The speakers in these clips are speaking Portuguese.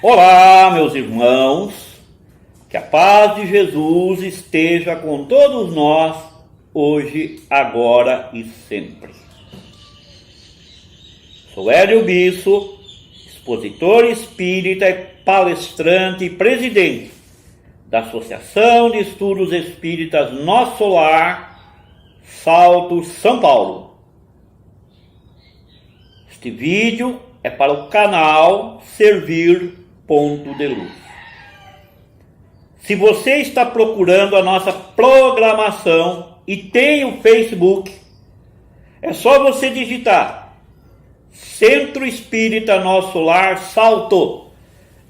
Olá, meus irmãos, que a paz de Jesus esteja com todos nós, hoje, agora e sempre. Sou Hélio Bisso, expositor espírita e palestrante e presidente da Associação de Estudos Espíritas Nosso Lar, Salto, São Paulo. Este vídeo é para o canal Servir Ponto de Luz. Se você está procurando a nossa programação e tem o Facebook, é só você digitar Centro Espírita Nosso Lar Salto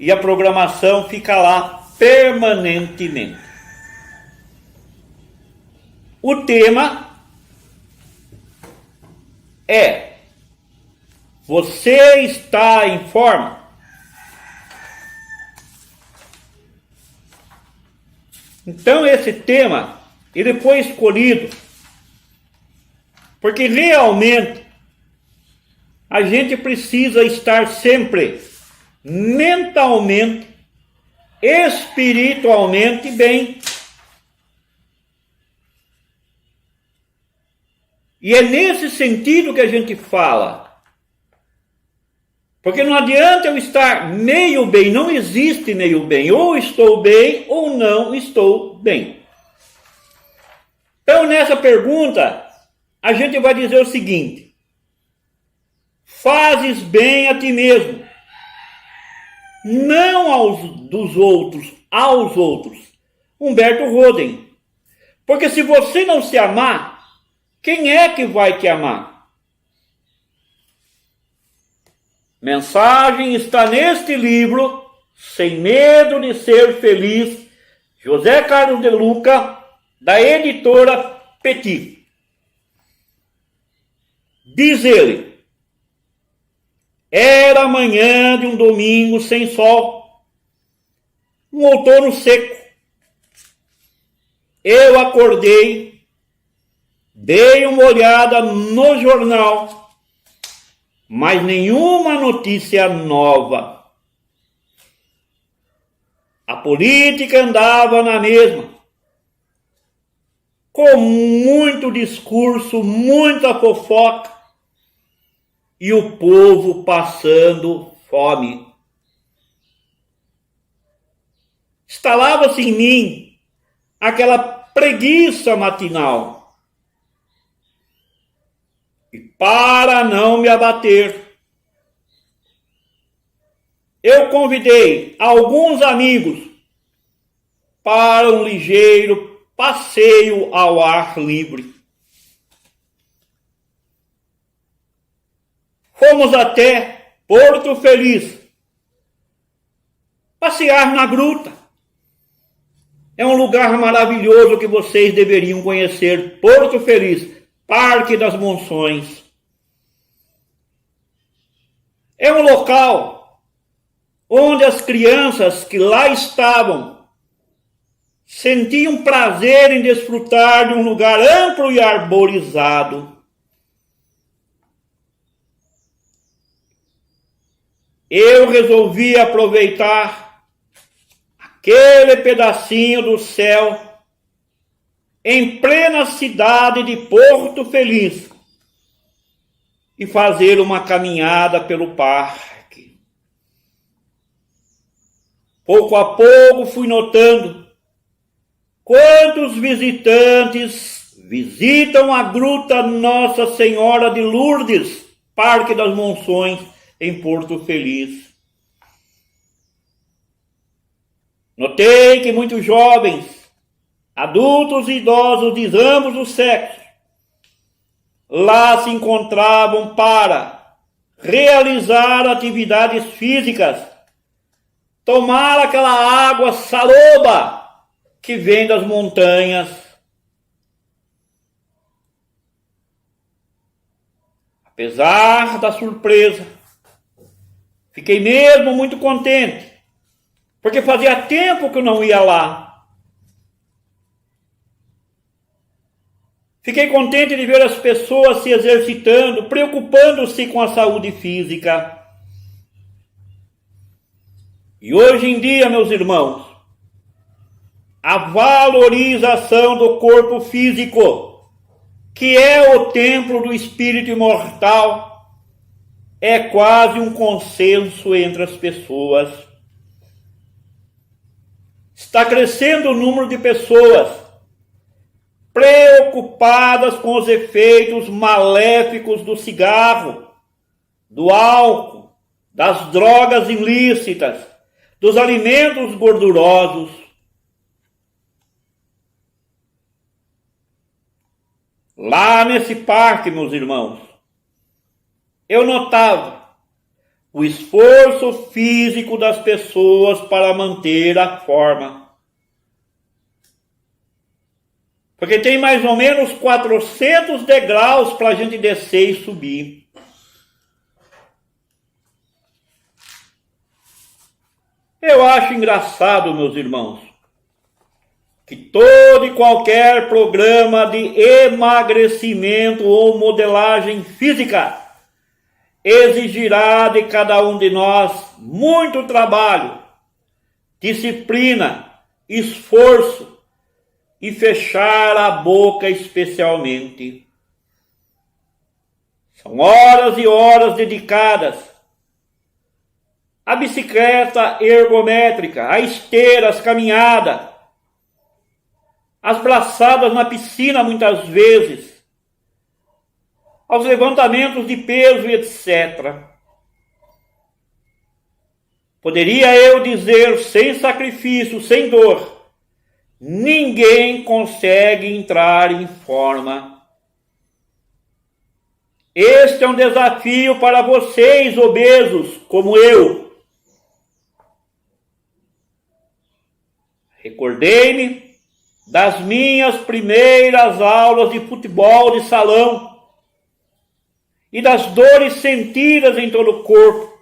e a programação fica lá permanentemente. O tema é: você está em forma? Então esse tema, ele foi escolhido porque realmente a gente precisa estar sempre mentalmente, espiritualmente bem. E é nesse sentido que a gente fala. Porque não adianta eu estar meio bem, não existe meio bem. Ou estou bem ou não estou bem. Então, nessa pergunta, a gente vai dizer o seguinte: fazes bem a ti mesmo, não aos outros. Humberto Roden. Porque se você não se amar, quem é que vai te amar? Mensagem está neste livro, Sem Medo de Ser Feliz, José Carlos de Luca, da editora Petit. Diz ele: era manhã de um domingo sem sol, um outono seco. Eu acordei, dei uma olhada no jornal, mas nenhuma notícia nova. A política andava na mesma, com muito discurso, muita fofoca, e o povo passando fome. Instalava-se em mim aquela preguiça matinal. E para não me abater, eu convidei alguns amigos para um ligeiro passeio ao ar livre. Fomos até Porto Feliz, passear na gruta. É um lugar maravilhoso que vocês deveriam conhecer, Porto Feliz, Parque das Monções. É um local onde as crianças que lá estavam sentiam prazer em desfrutar de um lugar amplo e arborizado. Eu resolvi aproveitar aquele pedacinho do céu em plena cidade de Porto Feliz e fazer uma caminhada pelo parque. Pouco a pouco fui notando quantos visitantes visitam a Gruta Nossa Senhora de Lourdes, Parque das Monções, em Porto Feliz. Notei que muitos jovens, adultos e idosos de ambos os sexos, lá se encontravam para realizar atividades físicas, tomar aquela água saroba que vem das montanhas. Apesar da surpresa, fiquei mesmo muito contente, porque fazia tempo que eu não ia lá. Fiquei contente de ver as pessoas se exercitando, preocupando-se com a saúde física. E hoje em dia, meus irmãos, a valorização do corpo físico, que é o templo do espírito imortal, é quase um consenso entre as pessoas. Está crescendo o número de pessoas preocupadas com os efeitos maléficos do cigarro, do álcool, das drogas ilícitas, dos alimentos gordurosos. Lá nesse parque, meus irmãos, eu notava o esforço físico das pessoas para manter a forma. Porque tem mais ou menos 400 degraus para a gente descer e subir. Eu acho engraçado, meus irmãos, que todo e qualquer programa de emagrecimento ou modelagem física exigirá de cada um de nós muito trabalho, disciplina, esforço e fechar a boca especialmente. São horas e horas dedicadas à bicicleta ergométrica, à esteira, às caminhadas, às braçadas na piscina muitas vezes, aos levantamentos de peso e etc. Poderia eu dizer, sem sacrifício, sem dor, ninguém consegue entrar em forma. Este é um desafio para vocês, obesos, como eu. Recordei-me das minhas primeiras aulas de futebol de salão e das dores sentidas em todo o corpo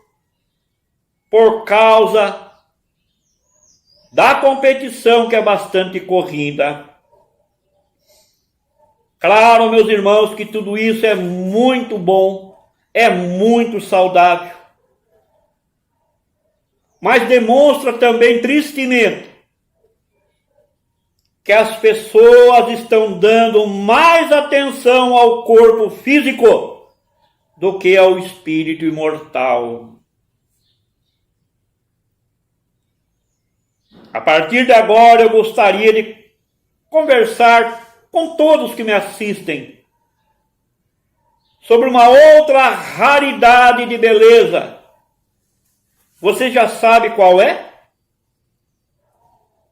por causa da competição, que é bastante corrida. Claro, meus irmãos, que tudo isso é muito bom, é muito saudável, mas demonstra também tristemente que as pessoas estão dando mais atenção ao corpo físico do que ao espírito imortal. A partir de agora eu gostaria de conversar com todos que me assistem sobre uma outra raridade de beleza. Você já sabe qual é?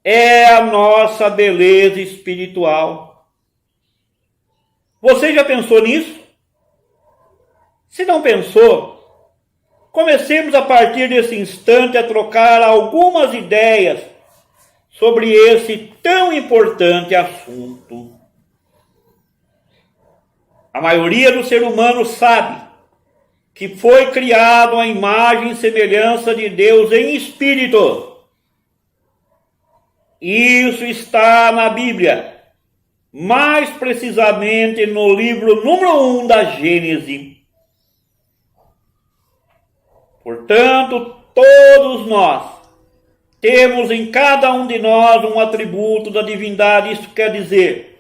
É a nossa beleza espiritual. Você já pensou nisso? Se não pensou, comecemos a partir desse instante a trocar algumas ideias sobre esse tão importante assunto. A maioria do ser humano sabe que foi criado à imagem e semelhança de Deus em espírito. Isso está na Bíblia, mais precisamente no livro número 1 da Gênesis. Portanto, todos nós temos em cada um de nós um atributo da divindade. Isso quer dizer,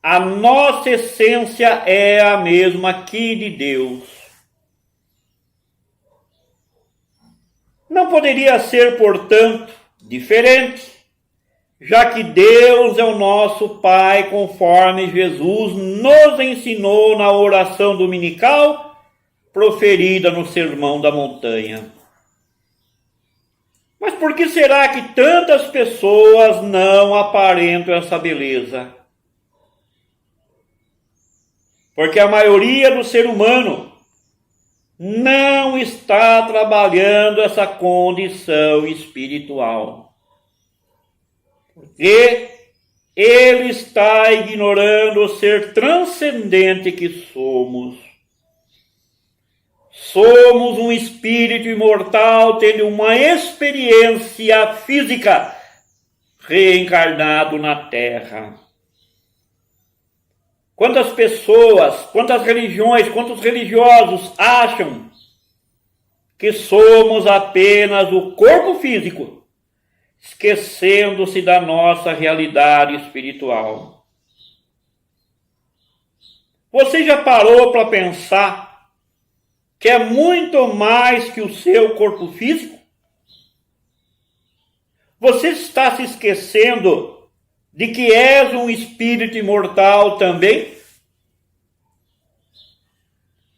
a nossa essência é a mesma que de Deus. Não poderia ser, portanto, diferente, já que Deus é o nosso Pai, conforme Jesus nos ensinou na oração dominical proferida no Sermão da Montanha. Mas por que será que tantas pessoas não aparentam essa beleza? Porque a maioria do ser humano não está trabalhando essa condição espiritual. Porque ele está ignorando o ser transcendente que somos. Somos um espírito imortal tendo uma experiência física reencarnado na Terra. Quantas pessoas, quantas religiões, quantos religiosos acham que somos apenas o corpo físico, esquecendo-se da nossa realidade espiritual. Você já parou para pensar que é muito mais que o seu corpo físico? Você está se esquecendo de que és um espírito imortal também?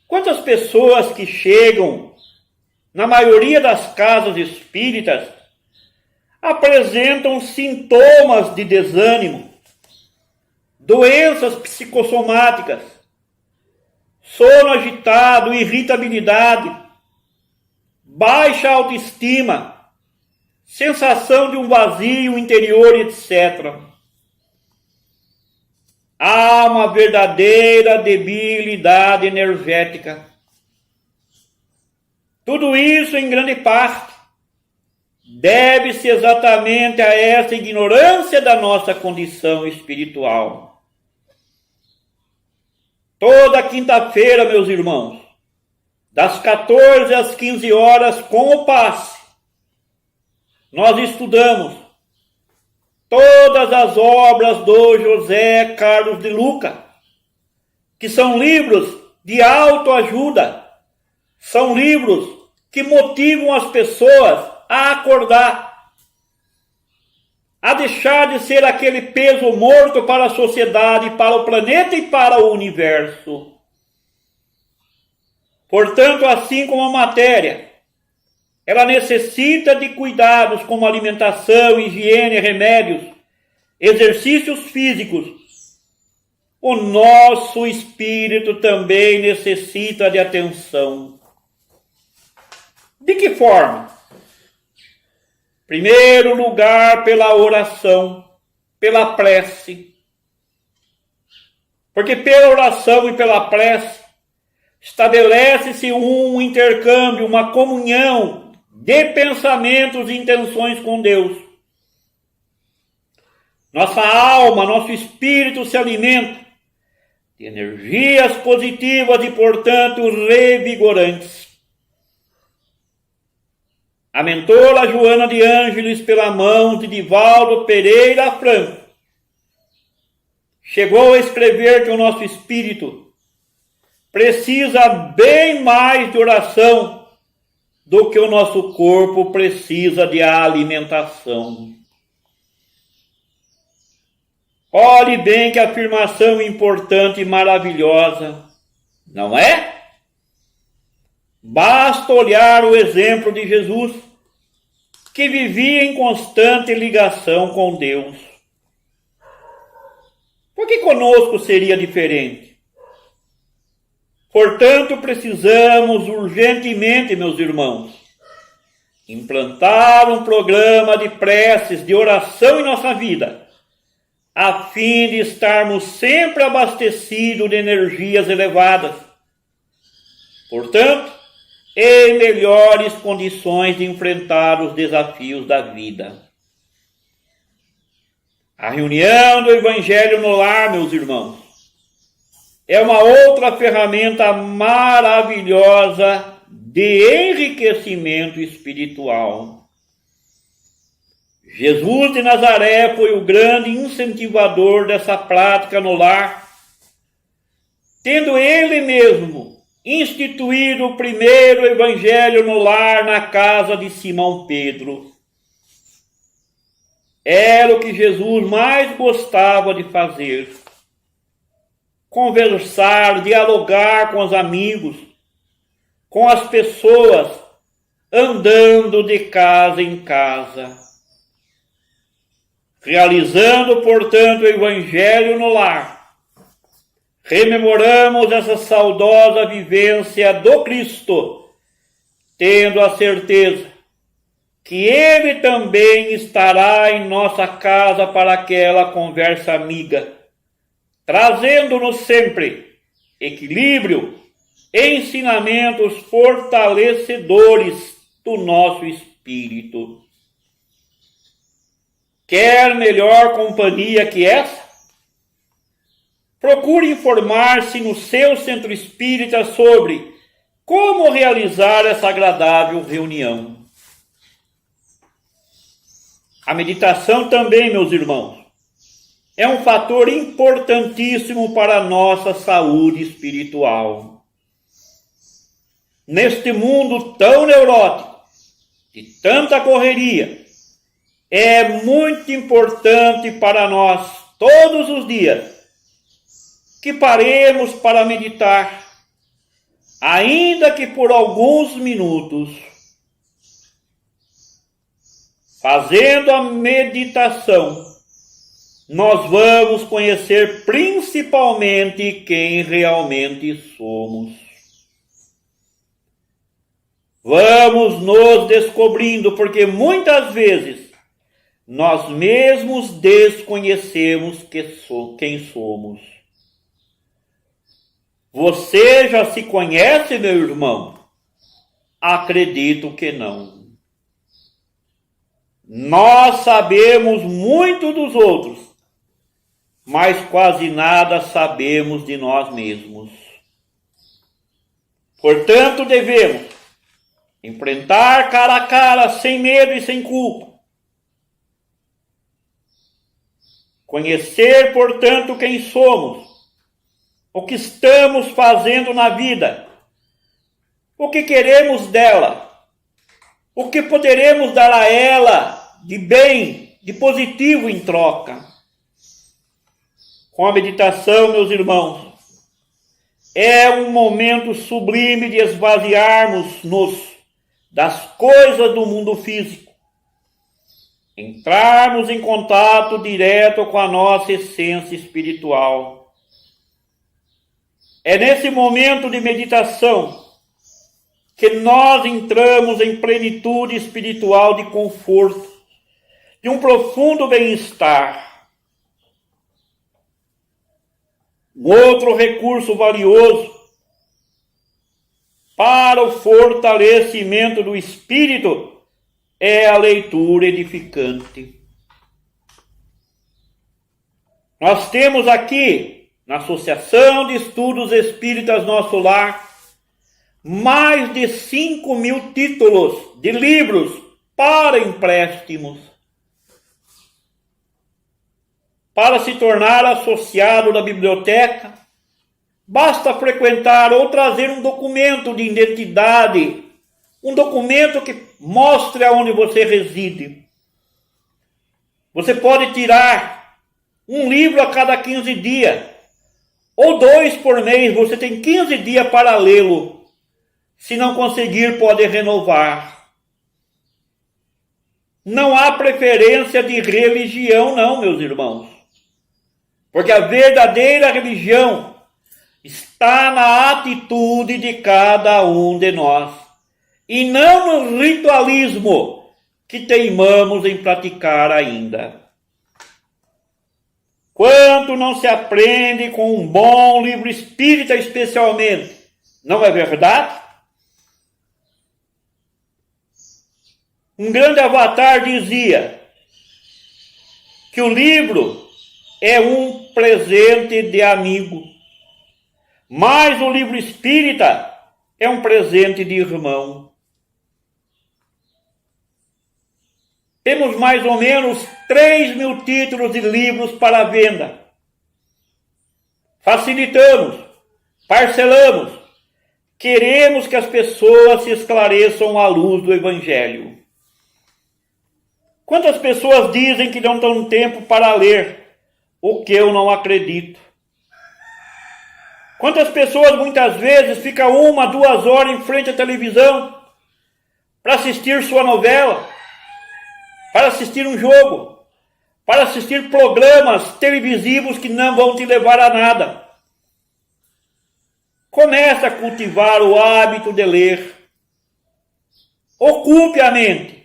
Quantas pessoas que chegam na maioria das casas espíritas apresentam sintomas de desânimo, doenças psicossomáticas, sono agitado, irritabilidade, baixa autoestima, sensação de um vazio interior, etc. Há uma verdadeira debilidade energética. Tudo isso, em grande parte, deve-se exatamente a essa ignorância da nossa condição espiritual. Toda quinta-feira, meus irmãos, das 14 às 15 horas, com o passe, nós estudamos todas as obras do José Carlos de Luca, que são livros de autoajuda, são livros que motivam as pessoas a acordar, a deixar de ser aquele peso morto para a sociedade, para o planeta e para o universo. Portanto, assim como a matéria, ela necessita de cuidados como alimentação, higiene, remédios, exercícios físicos. O nosso espírito também necessita de atenção. De que forma? Primeiro lugar, pela oração, pela prece. Porque pela oração e pela prece estabelece-se um intercâmbio, uma comunhão de pensamentos e intenções com Deus. Nossa alma, nosso espírito se alimenta de energias positivas e, portanto, revigorantes. A mentora Joana de Ângeles, pela mão de Divaldo Pereira Franco, chegou a escrever que o nosso espírito precisa bem mais de oração do que o nosso corpo precisa de alimentação. Olhe bem que afirmação importante e maravilhosa, não é? Basta olhar o exemplo de Jesus, que vivia em constante ligação com Deus. Por que conosco seria diferente? Portanto, precisamos urgentemente, meus irmãos, implantar um programa de preces, de oração em nossa vida, a fim de estarmos sempre abastecidos de energias elevadas. Portanto, em melhores condições de enfrentar os desafios da vida. A reunião do Evangelho no Lar, meus irmãos, é uma outra ferramenta maravilhosa de enriquecimento espiritual. Jesus de Nazaré foi o grande incentivador dessa prática no lar, tendo ele mesmo instituído o primeiro evangelho no lar na casa de Simão Pedro. Era o que Jesus mais gostava de fazer. Conversar, dialogar com os amigos, com as pessoas, andando de casa em casa. Realizando, portanto, o evangelho no lar, rememoramos essa saudosa vivência do Cristo, tendo a certeza que Ele também estará em nossa casa para aquela conversa amiga, trazendo-nos sempre equilíbrio, ensinamentos fortalecedores do nosso espírito. Quer melhor companhia que essa? Procure informar-se no seu centro espírita sobre como realizar essa agradável reunião. A meditação também, meus irmãos, é um fator importantíssimo para a nossa saúde espiritual. Neste mundo tão neurótico, de tanta correria, é muito importante para nós, todos os dias, que paremos para meditar, ainda que por alguns minutos. Fazendo a meditação, nós vamos conhecer principalmente quem realmente somos. Vamos nos descobrindo, porque muitas vezes nós mesmos desconhecemos quem somos. Você já se conhece, meu irmão? Acredito que não. Nós sabemos muito dos outros, mas quase nada sabemos de nós mesmos. Portanto, devemos enfrentar cara a cara, sem medo e sem culpa. Conhecer, portanto, quem somos, o que estamos fazendo na vida, o que queremos dela, o que poderemos dar a ela de bem, de positivo em troca. Com a meditação, meus irmãos, é um momento sublime de esvaziarmos-nos das coisas do mundo físico, entrarmos em contato direto com a nossa essência espiritual. É nesse momento de meditação que nós entramos em plenitude espiritual de conforto, de um profundo bem-estar. Um outro recurso valioso para o fortalecimento do espírito é a leitura edificante. Nós temos aqui, na Associação de Estudos Espíritas Nosso Lar, mais de 5.000 títulos de livros para empréstimos. Para se tornar associado da biblioteca, basta frequentar ou trazer um documento de identidade, um documento que mostre aonde você reside. Você pode tirar um livro a cada 15 dias, ou 2 por mês, você tem 15 dias para lê-lo. Se não conseguir, pode renovar. Não há preferência de religião, não, meus irmãos. Porque a verdadeira religião está na atitude de cada um de nós, e não no ritualismo que teimamos em praticar ainda. Quanto não se aprende com um bom livro espírita especialmente, não é verdade? Um grande avatar dizia que o livro é um presente de amigo, mas o livro espírita é um presente de irmão. Temos mais ou menos 3.000 títulos de livros para venda. Facilitamos, parcelamos, queremos que as pessoas se esclareçam à luz do Evangelho. Quantas pessoas dizem que não têm tempo para ler? O que eu não acredito. Quantas pessoas muitas vezes ficam 1, 2 horas em frente à televisão para assistir sua novela, para assistir um jogo, para assistir programas televisivos que não vão te levar a nada. Comece a cultivar o hábito de ler. Ocupe a mente.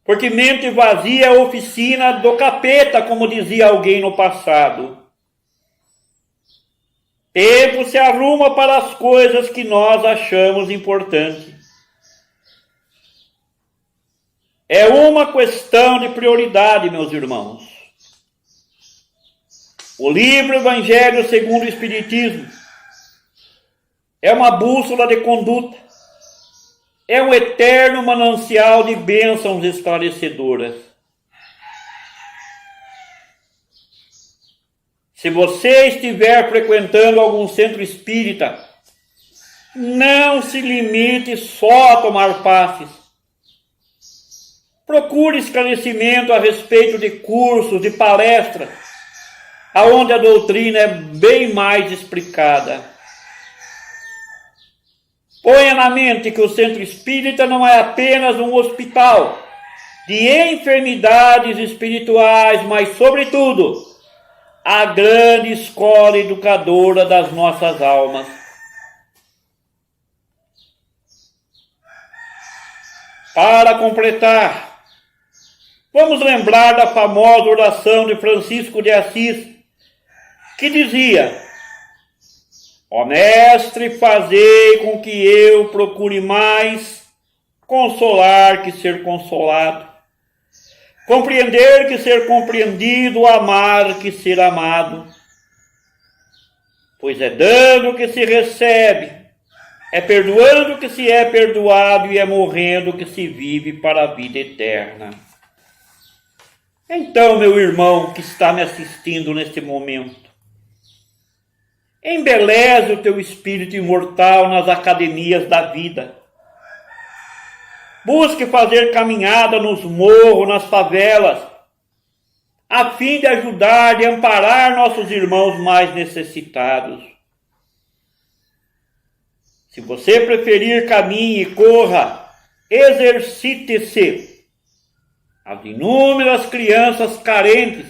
Porque mente vazia é a oficina do capeta, como dizia alguém no passado. Tempo se arruma para as coisas que nós achamos importantes. É uma questão de prioridade, meus irmãos. O livro Evangelho segundo o Espiritismo é uma bússola de conduta, é um eterno manancial de bênçãos esclarecedoras. Se você estiver frequentando algum centro espírita, não se limite só a tomar passes. Procure esclarecimento a respeito de cursos, de palestras, aonde a doutrina é bem mais explicada. Ponha na mente que o centro espírita não é apenas um hospital de enfermidades espirituais, mas, sobretudo, a grande escola educadora das nossas almas. Para completar, vamos lembrar da famosa oração de Francisco de Assis, que dizia: ó Mestre, fazei com que eu procure mais consolar que ser consolado, compreender que ser compreendido, amar que ser amado. Pois é dando que se recebe, é perdoando que se é perdoado e é morrendo que se vive para a vida eterna. Então, meu irmão que está me assistindo neste momento, embeleze o teu espírito imortal nas academias da vida. Busque fazer caminhada nos morros, nas favelas, a fim de ajudar e amparar nossos irmãos mais necessitados. Se você preferir, caminhe e corra, exercite-se. As inúmeras crianças carentes,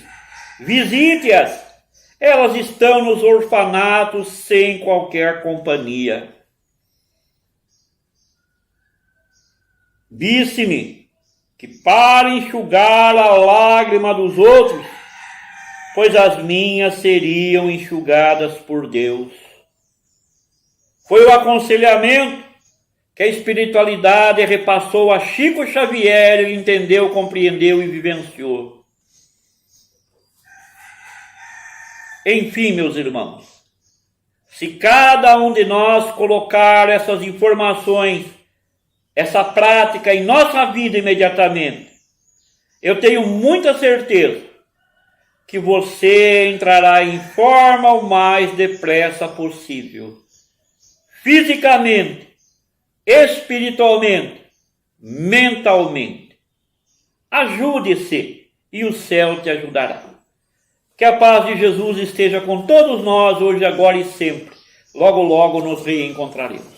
visite-as. Elas estão nos orfanatos sem qualquer companhia. Disse-me que para enxugar a lágrima dos outros, pois as minhas seriam enxugadas por Deus. Foi o aconselhamento que a espiritualidade repassou a Chico Xavier, ele entendeu, compreendeu e vivenciou. Enfim, meus irmãos, se cada um de nós colocar essas informações, essa prática em nossa vida imediatamente, eu tenho muita certeza que você entrará em forma o mais depressa possível. Fisicamente, espiritualmente, mentalmente. Ajude-se e o céu te ajudará. Que a paz de Jesus esteja com todos nós hoje, agora e sempre. Logo, logo nos reencontraremos.